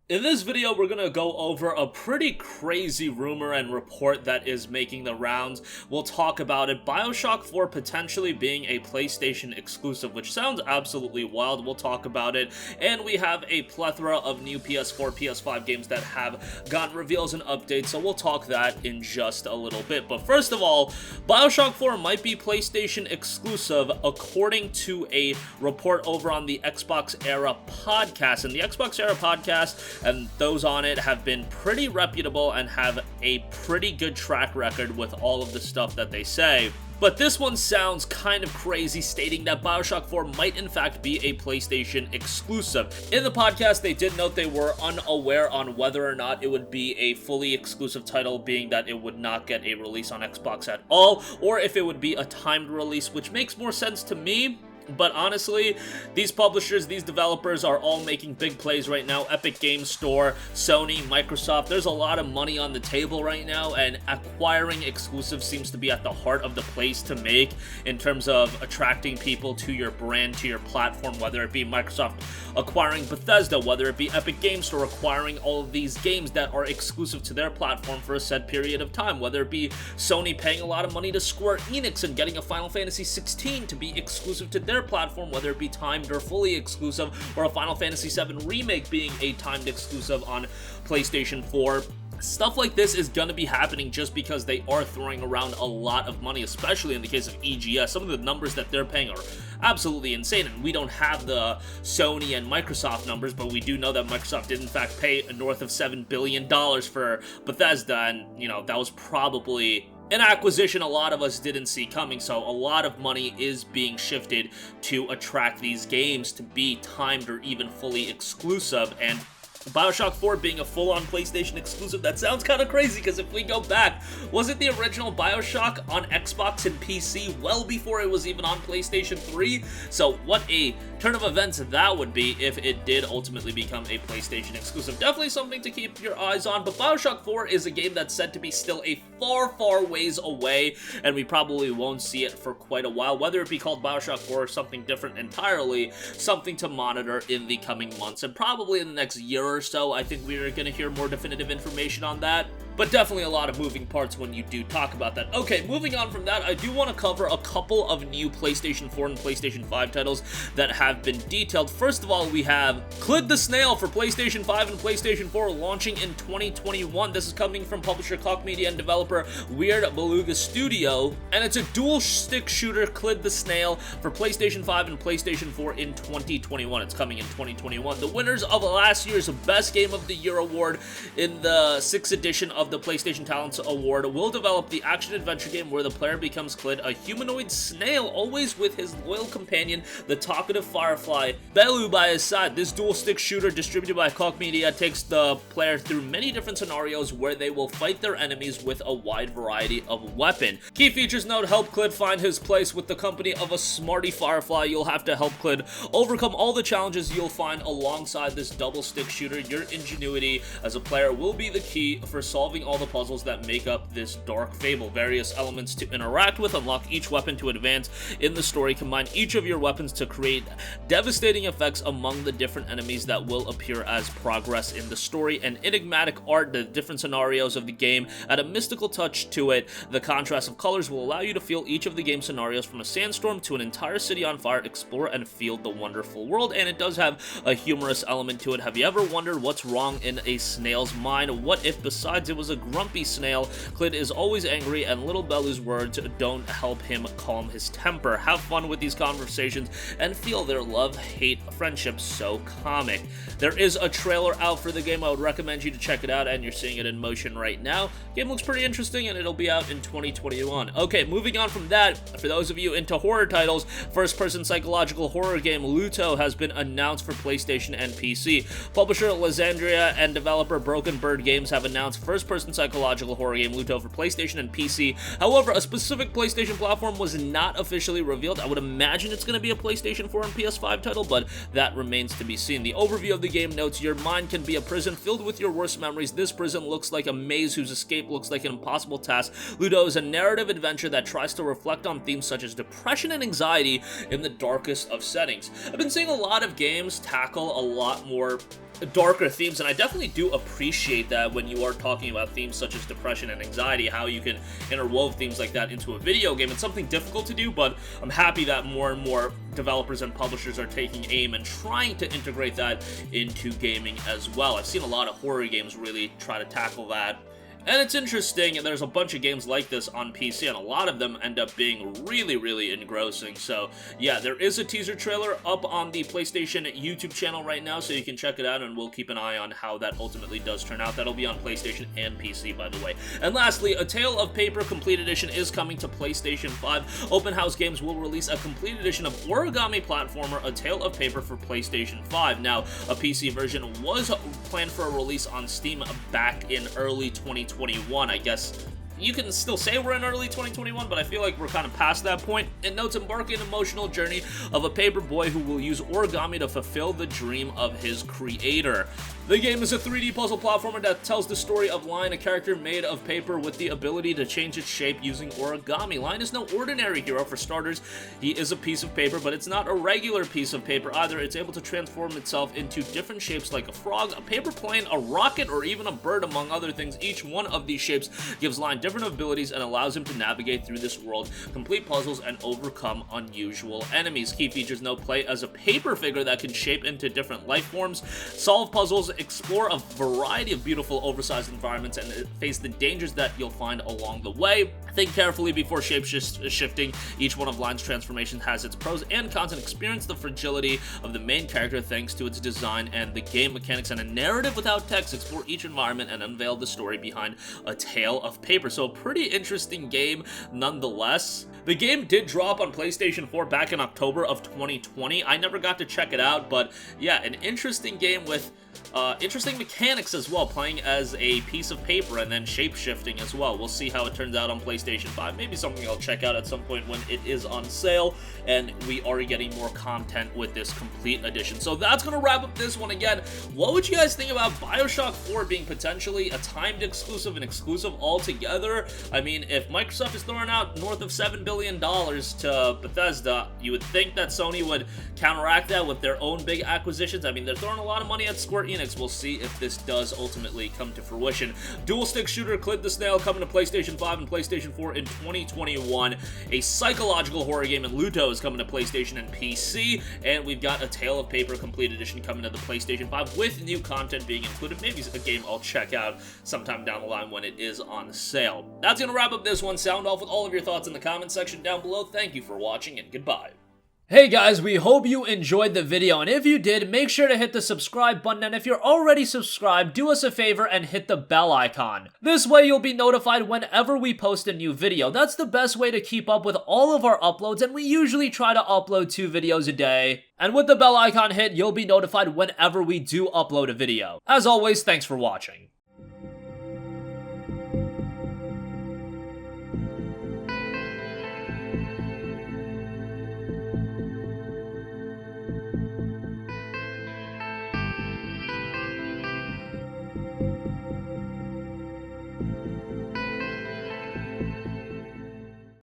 In this video, we're gonna go over a pretty crazy rumor and report that is making the rounds. We'll talk about it. BioShock 4 potentially being a PlayStation exclusive, which sounds absolutely wild. We'll talk about it. And we have a plethora of new PS4, PS5 games that have gotten reveals and updates, so we'll talk that in just a little bit. But first of all, BioShock 4 might be PlayStation exclusive according to a report over on the Xbox Era podcast. And the Xbox Era podcast and those on it have been pretty reputable and have a pretty good track record with all of the stuff that they say. But this one sounds kind of crazy, stating that BioShock 4 might in fact be a PlayStation exclusive. In the podcast, they did note they were unaware on whether or not it would be a fully exclusive title, being that it would not get a release on Xbox at all, or if it would be a timed release, which makes more sense to me. But honestly, these publishers, these developers are all making big plays right now. Epic Games Store, Sony, Microsoft, there's a lot of money on the table right now, and acquiring exclusives seems to be at the heart of the plays to make in terms of attracting people to your brand, to your platform, whether it be Microsoft acquiring Bethesda, whether it be Epic Games Store acquiring all of these games that are exclusive to their platform for a set period of time, whether it be Sony paying a lot of money to Square Enix and getting a Final Fantasy 16 to be exclusive to their platform, whether it be timed or fully exclusive, or a Final Fantasy 7 remake being a timed exclusive on PlayStation 4. Stuff like this is going to be happening just because they are throwing around a lot of money, especially in the case of EGS. Some of the numbers that they're paying are absolutely insane, and we don't have the Sony and Microsoft numbers, but we do know that Microsoft did in fact pay north of $7 billion for Bethesda, and, you know, that was probably an acquisition a lot of us didn't see coming, so a lot of money is being shifted to attract these games to be timed or even fully exclusive. And BioShock 4 being a full-on PlayStation exclusive, that sounds kind of crazy, because if we go back, wasn't the original BioShock on Xbox and PC well before it was even on PlayStation 3? So what a turn of events that would be if it did ultimately become a PlayStation exclusive. Definitely something to keep your eyes on, but BioShock 4 is a game that's said to be still a far ways away, and we probably won't see it for quite a while. Whether it be called BioShock 4 or something different entirely, something to monitor in the coming months, and probably in the next year or so, I think we're going to hear more definitive information on that. But definitely a lot of moving parts when you do talk about that. Okay, moving on from that, I do want to cover a couple of new PlayStation 4 and PlayStation 5 titles that have been detailed. First of all, we have Clit the Snail for PlayStation 5 and PlayStation 4 launching in 2021. This is coming from publisher Koch Media and developer Weird Beluga Studio, and it's a dual-stick shooter, Clit the Snail, for PlayStation 5 and PlayStation 4 in 2021. It's coming in 2021. The winners of last year's Best Game of the Year award in the 6th edition of the PlayStation Talents Award will develop the action-adventure game where the player becomes Clit, a humanoid snail, always with his loyal companion, the talkative Firefly, Belu, by his side. This dual-stick shooter, distributed by Koch Media, takes the player through many different scenarios where they will fight their enemies with a wide variety of weapon. Key features note: help Clit find his place with the company of a smarty Firefly. You'll have to help Clit overcome all the challenges you'll find alongside this double-stick shooter. Your ingenuity as a player will be the key for solving all the puzzles that make up this dark fable. Various elements to interact with, unlock each weapon to advance in the story, combine each of your weapons to create devastating effects among the different enemies that will appear as progress in the story, and enigmatic art, the different scenarios of the game, add a mystical touch to it. The contrast of colors will allow you to feel each of the game scenarios, from a sandstorm to an entire city on fire. Explore and feel the wonderful world, and it does have a humorous element to it. Have you ever wondered what's wrong in a snail's mind? What if besides it was a grumpy snail, Clit is always angry and little Belu's words don't help him calm his temper? Have fun with these conversations and feel their love-hate friendship so comic. There is a trailer out for the game. I would recommend you to check it out, and you're seeing it in motion right now. Game looks pretty interesting, and it'll be out in 2021. Okay, moving on from that, for those of you into horror titles, first-person psychological horror game Luto has been announced for PlayStation and PC. Publisher Lysandria and developer Broken Bird Games have announced first-person psychological horror game Luto for PlayStation and PC. However, a specific PlayStation platform was not officially revealed. I would imagine it's going to be a PlayStation 4 and PS5 title, but that remains to be seen. The overview of the game notes: your mind can be a prison filled with your worst memories. This prison looks like a maze whose escape looks like an impossible task. Luto is a narrative adventure that tries to reflect on themes such as depression and anxiety in the darkest of settings. I've been seeing a lot of games tackle a lot more darker themes, and I definitely do appreciate that when you are talking about themes such as depression and anxiety, how you can interwove themes like that into a video game. It's something difficult to do, but I'm happy that more and more developers and publishers are taking aim and trying to integrate that into gaming as well. I've seen a lot of horror games really try to tackle that. And it's interesting, and there's a bunch of games like this on PC, and a lot of them end up being really, really engrossing. So, yeah, there is a teaser trailer up on the PlayStation YouTube channel right now, so you can check it out, and we'll keep an eye on how that ultimately does turn out. That'll be on PlayStation and PC, by the way. And lastly, A Tale of Paper Complete Edition is coming to PlayStation 5. Open House Games will release a complete edition of origami platformer A Tale of Paper for PlayStation 5. Now, a PC version was planned for a release on Steam back in early 2021. I guess you can still say we're in early 2021, but I feel like we're kind of past that point. It notes embarking an emotional journey of a paper boy who will use origami to fulfill the dream of his creator. The game is a 3D puzzle platformer that tells the story of Lion, a character made of paper with the ability to change its shape using origami. Lion is no ordinary hero. For starters, he is a piece of paper, but it's not a regular piece of paper either. It's able to transform itself into different shapes like a frog, a paper plane, a rocket, or even a bird, among other things. Each one of these shapes gives Lion different abilities and allows him to navigate through this world, complete puzzles, and overcome unusual enemies. Key features note play as a paper figure that can shape into different life forms, solve puzzles, explore a variety of beautiful oversized environments, and face the dangers that you'll find along the way. Think carefully before shape-shifting. Each one of Lion's transformations has its pros and cons, and experience the fragility of the main character thanks to its design and the game mechanics and a narrative without text. Explore each environment and unveil the story behind A Tale of Paper. So a pretty interesting game nonetheless. The game did drop on PlayStation 4 back in October of 2020. I never got to check it out, but yeah, an interesting game with interesting mechanics as well, playing as a piece of paper and then shape-shifting as well. We'll see how it turns out on PlayStation 5. Maybe something I'll check out at some point when it is on sale and we are getting more content with this complete edition. So that's going to wrap up this one. Again, what would you guys think about BioShock 4 being potentially a timed exclusive, an exclusive altogether? I mean, if Microsoft is throwing out north of $7 billion to Bethesda, you would think that Sony would counteract that with their own big acquisitions. I mean, they're throwing a lot of money at Square Enix. We'll see if this does ultimately come to fruition. Dual-stick shooter Clit the Snail coming to PlayStation 5 and PlayStation 4 in 2021. A psychological horror game in Luto is coming to PlayStation and PC. And we've got A Tale of Paper Complete Edition coming to the PlayStation 5 with new content being included. Maybe a game I'll check out sometime down the line when it is on sale. That's going to wrap up this one. Sound off with all of your thoughts in the comment section down below. Thank you for watching and goodbye. Hey guys, we hope you enjoyed the video, and if you did, make sure to hit the subscribe button, and if you're already subscribed, do us a favor and hit the bell icon. This way you'll be notified whenever we post a new video. That's the best way to keep up with all of our uploads, and we usually try to upload 2 videos a day. And with the bell icon hit, you'll be notified whenever we do upload a video. As always, thanks for watching.